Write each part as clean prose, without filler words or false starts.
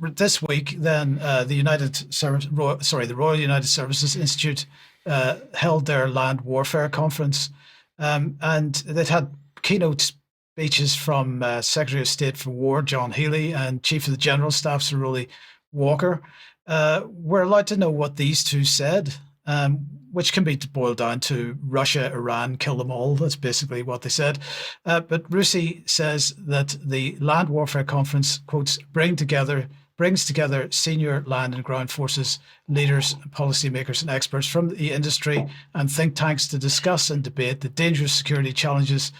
this week, then the Royal United Services Institute held their land warfare conference, and they'd had keynote speeches from Secretary of State for War John Healey and Chief of the General Staff Sir Roly Walker. We're allowed to know what these two said, which can be boiled down to Russia, Iran, kill them all. That's basically what they said. But RUSI says that the Land Warfare Conference, quotes, brings together senior land and ground forces leaders, policymakers and experts from the industry and think tanks to discuss and debate the dangerous security challenges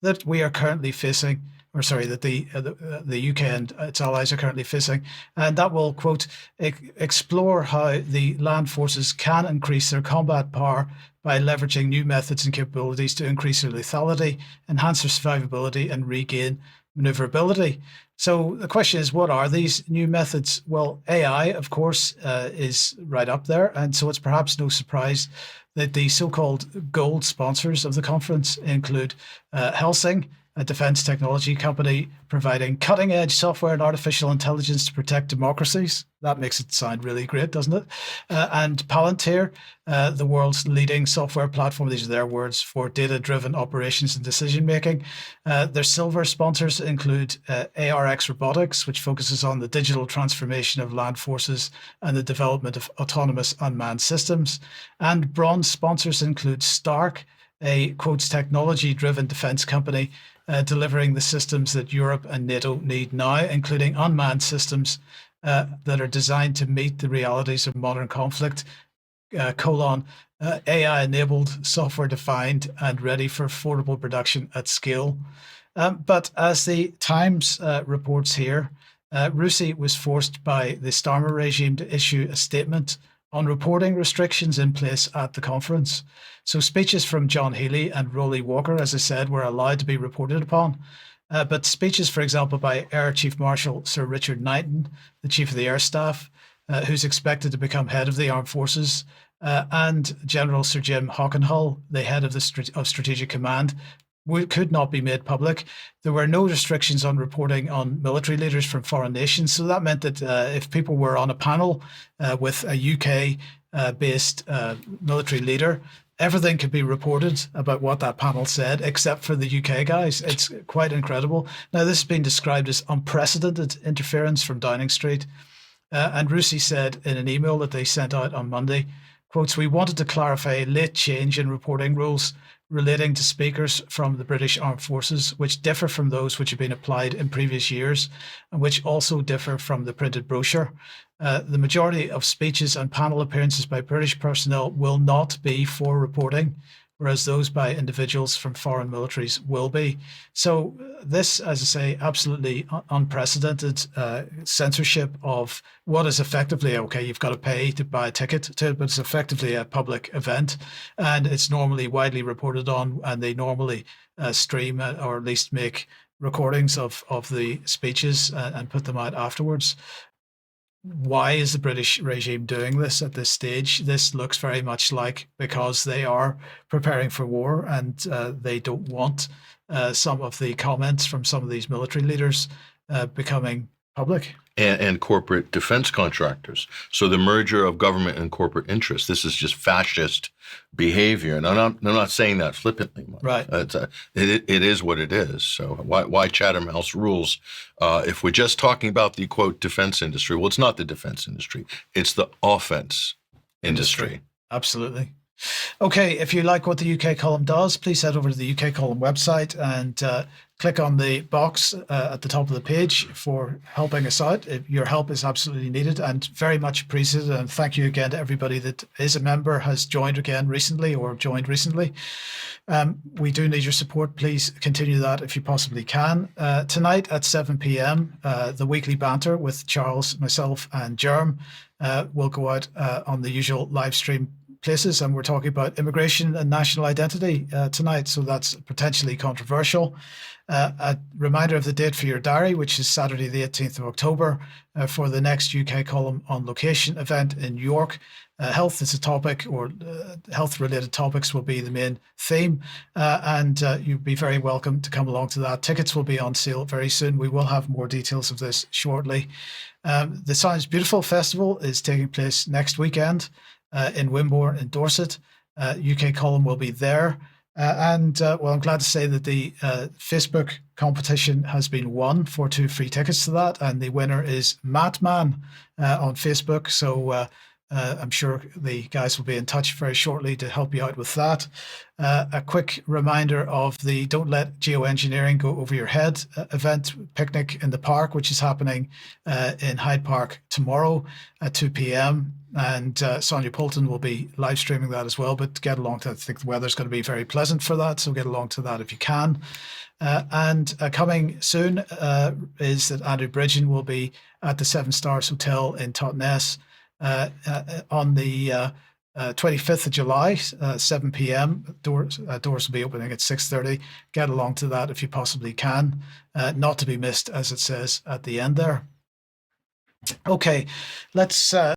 that we are currently facing, that the UK and its allies are currently facing, and that will, quote, explore how the land forces can increase their combat power by leveraging new methods and capabilities to increase their lethality, enhance their survivability, and regain maneuverability. So the question is, what are these new methods? Well, AI, of course, is right up there, and so it's perhaps no surprise that the so-called gold sponsors of the conference include Helsing, a defense technology company providing cutting-edge software and artificial intelligence to protect democracies. That makes it sound really great, doesn't it? And Palantir, the world's leading software platform, these are their words, for data-driven operations and decision-making. Their silver sponsors include ARX Robotics, which focuses on the digital transformation of land forces and the development of autonomous unmanned systems. And bronze sponsors include Stark, a, quotes, technology-driven defense company delivering the systems that Europe and NATO need now, including unmanned systems that are designed to meet the realities of modern conflict, AI-enabled, software-defined, and ready for affordable production at scale. But as the Times reports here, RUSI was forced by the Starmer regime to issue a statement on reporting restrictions in place at the conference. So speeches from John Healey and Roly Walker, as I said, were allowed to be reported upon. But speeches, for example, by Air Chief Marshal Sir Richard Knighton, the Chief of the Air Staff, who's expected to become head of the armed forces, and General Sir Jim Hockenhull, the head of Strategic Command, could not be made public. There were no restrictions on reporting on military leaders from foreign nations. So that meant that if people were on a panel with a UK-based military leader, everything could be reported about what that panel said, except for the UK guys. It's quite incredible. Now, this has been described as unprecedented interference from Downing Street. And RUSI said in an email that they sent out on Monday, quotes, "We wanted to clarify a late change in reporting rules relating to speakers from the British Armed Forces, which differ from those which have been applied in previous years and which also differ from the printed brochure. The majority of speeches and panel appearances by British personnel will not be for reporting, whereas those by individuals from foreign militaries will be." So this, as I say, absolutely unprecedented censorship of what is effectively, okay, you've got to pay to buy a ticket to it, but it's effectively a public event, and it's normally widely reported on, and they normally stream or at least make recordings of the speeches and put them out afterwards. Why is the British regime doing this at this stage? This looks very much like because they are preparing for war and they don't want some of the comments from some of these military leaders becoming public. And corporate defense contractors. So the merger of government and corporate interests. This is just fascist behavior. And I'm not saying that flippantly. Right. It is what it is. So why Chatham House rules? If we're just talking about the, quote, defense industry, well, it's not the defense industry. It's the offense industry. Absolutely. Okay, if you like what the UK column does, please head over to the UK column website and click on the box at the top of the page for helping us out. Your help is absolutely needed and very much appreciated. And thank you again to everybody that is a member, has joined again recently or joined recently. We do need your support. Please continue that if you possibly can. Tonight at 7 p.m, the weekly banter with Charles, myself and Jerm will go out on the usual live stream places, and we're talking about immigration and national identity tonight, so that's potentially controversial. A reminder of the date for your diary, which is Saturday the 18th of October, for the next UK Column on Location event in York. Health is a topic, or health-related topics will be the main theme, and you'd be very welcome to come along to that. Tickets will be on sale very soon. We will have more details of this shortly. The Sounds Beautiful Festival is taking place next weekend in Wimborne in Dorset. UK Column will be there. Well, I'm glad to say that the Facebook competition has been won for 2 free tickets to that, and the winner is Mattman on Facebook. So I'm sure the guys will be in touch very shortly to help you out with that. A quick reminder of the Don't Let Geoengineering Go Over Your Head event, Picnic in the Park, which is happening in Hyde Park tomorrow at 2 p.m. And Sonia Poulton will be live streaming that as well. But get along to that. I think the weather's going to be very pleasant for that, so get along to that if you can. Coming soon is that Andrew Bridgen will be at the Seven Stars Hotel in Totnes on the 25th of July, 7 p.m. Doors will be opening at 6:30. Get along to that if you possibly can. Not to be missed, as it says at the end there. Okay, let's